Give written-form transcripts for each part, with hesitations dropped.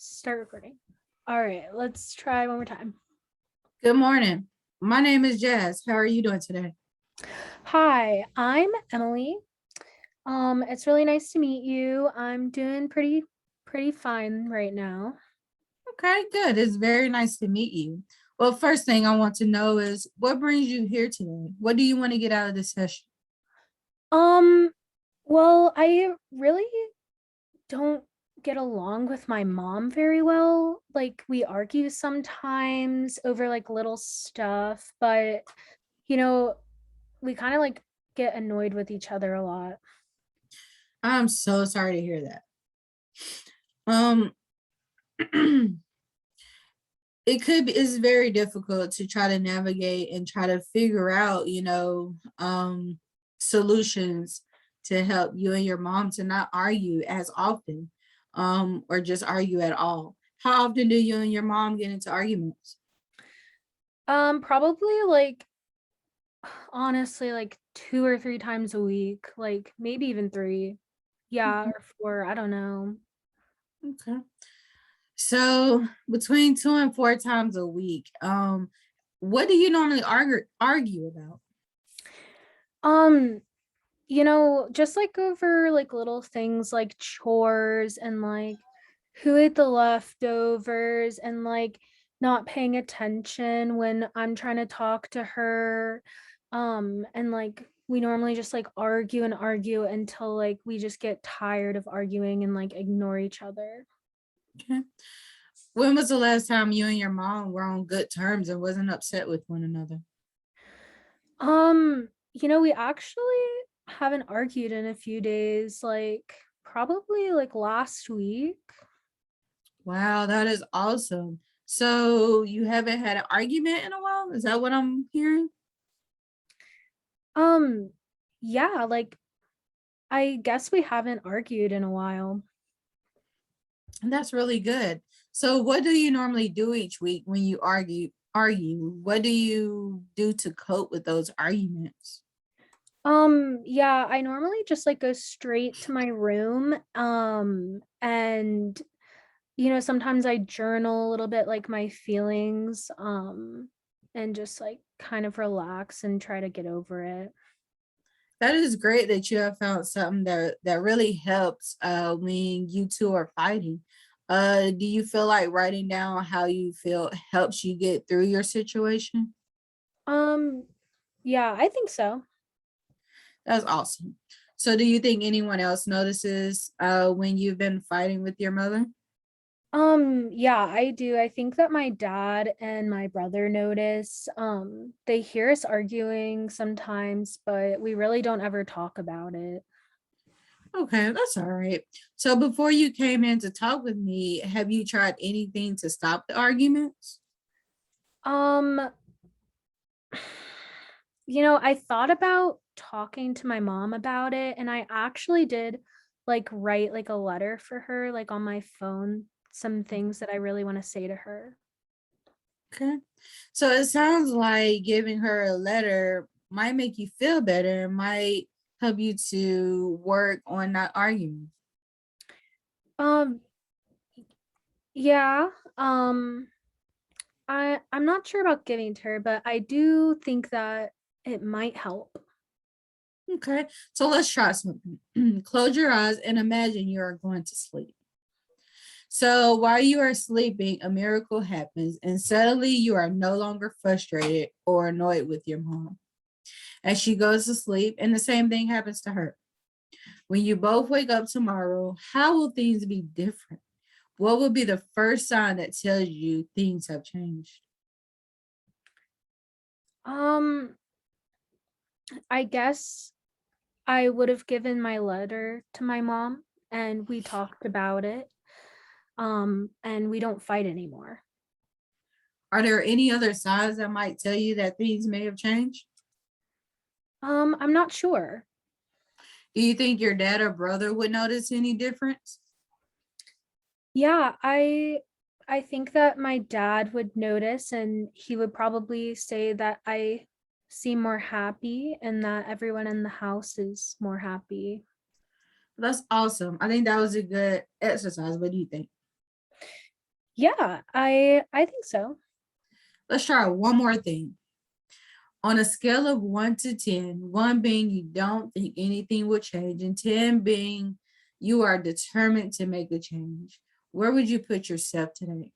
Start recording. All right, let's try one more time. Good morning. My name is Jazz. How are you doing today? Hi, I'm Emily. It's really nice to meet you. I'm doing pretty fine right now. Okay, good. It's very nice to meet you. Well, first thing I want to know is what brings you here today? What do you want to get out of this session? Um, well, I really don't get along with my mom very well. Like we argue sometimes over like little stuff, but you know, we kind of like get annoyed with each other a lot. I'm so sorry to hear that. Um, it's very difficult to try to navigate and try to figure out, solutions to help you and your mom to not argue as often, or just argue at all. How often do you and your mom get into arguments? Probably like honestly like 2 or 3 times a week, like maybe even three. Yeah, or four, I don't know. Okay. So between 2 and 4 times a week, what do you normally argue about? Um, just like over like little things like chores and like who ate the leftovers and like not paying attention when I'm trying to talk to her. And like we normally just like argue and argue until like we just get tired of arguing and like ignore each other. Okay. When was the last time you and your mom were on good terms and wasn't upset with one another? We actually haven't argued in a few days, like probably like last week. Wow, that is awesome. So you haven't had an argument in a while? Is that what I'm hearing? Um, yeah, like I guess we haven't argued in a while. And that's really good. So what do you normally do each week when you argue? What do you do to cope with those arguments? Yeah, I normally just like go straight to my room. And sometimes I journal a little bit like my feelings, and just like kind of relax and try to get over it. That is great that you have found something that really helps when you two are fighting. Do you feel like writing down how you feel helps you get through your situation? Um, yeah, I think so. That's awesome. So do you think anyone else notices when you've been fighting with your mother? Yeah, I do. I think that my dad and my brother notice. They hear us arguing sometimes, but we really don't ever talk about it. Okay, that's all right. So before you came in to talk with me, have you tried anything to stop the arguments? Um, I thought about talking to my mom about it, and I actually did like write like a letter for her, like on my phone, some things that I really want to say to her. Okay. So it sounds like giving her a letter might make you feel better, might help you to work on not arguing. Um, yeah. I'm not sure about giving to her, but I do think that it might help. Okay. So let's try something. Close your eyes and imagine you are going to sleep. So while you are sleeping, a miracle happens, and suddenly you are no longer frustrated or annoyed with your mom. As she goes to sleep, and the same thing happens to her. When you both wake up tomorrow, how will things be different? What will be the first sign that tells you things have changed? Um, I guess I would have given my letter to my mom and we talked about it. And we don't fight anymore. Are there any other signs that might tell you that things may have changed? I'm not sure. Do you think your dad or brother would notice any difference? Yeah, I think that my dad would notice and he would probably say that I seem more happy and that everyone in the house is more happy. That's awesome. I think that was a good exercise. What do you think? Yeah, I think so. Let's try one more thing. On a scale of 1 to 10, 1 being you don't think anything will change, and 10 being you are determined to make a change, where would you put yourself today?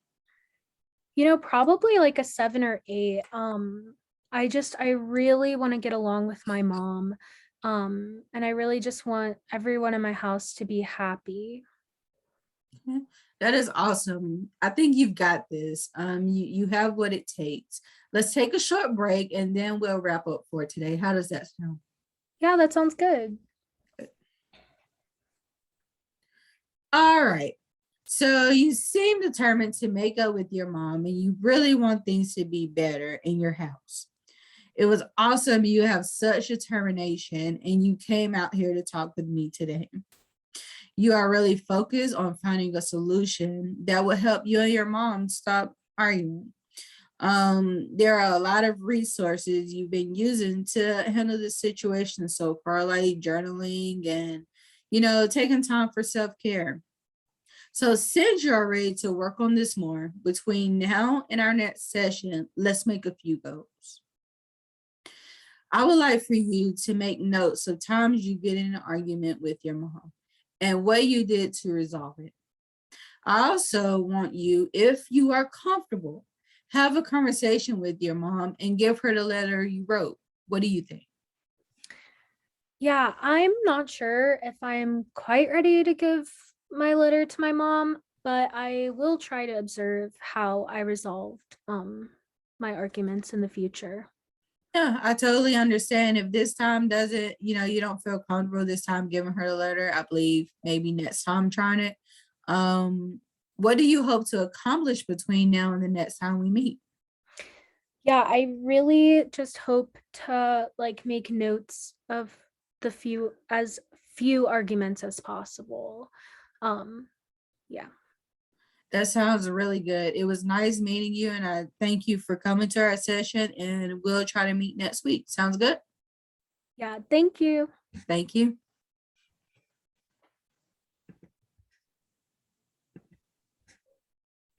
Probably like a 7 or 8. I really want to get along with my mom. And I really just want everyone in my house to be happy. Okay. That is awesome. I think you've got this. You have what it takes. Let's take a short break and then we'll wrap up for today. How does that sound? Yeah, that sounds good. All right. So you seem determined to make up with your mom and you really want things to be better in your house. It was awesome. You have such determination and you came out here to talk with me today. You are really focused on finding a solution that will help you and your mom stop arguing. There are a lot of resources you've been using to handle the situation so far, like journaling and, taking time for self-care. So since you're ready to work on this more between now and our next session, let's make a few goals. I would like for you to make notes of times you get in an argument with your mom and what you did to resolve it. I also want you, if you are comfortable, have a conversation with your mom and give her the letter you wrote. What do you think? Yeah, I'm not sure if I'm quite ready to give my letter to my mom, but I will try to observe how I resolved my arguments in the future. Yeah, I totally understand if this time doesn't, you don't feel comfortable this time giving her the letter. I believe maybe next time trying it. Um, what do you hope to accomplish between now and the next time we meet? Yeah, I really just hope to like make notes of the few arguments as possible. Um, yeah. That sounds really good. It was nice meeting you, and I thank you for coming to our session. And we'll try to meet next week. Sounds good. Yeah, thank you. Thank you.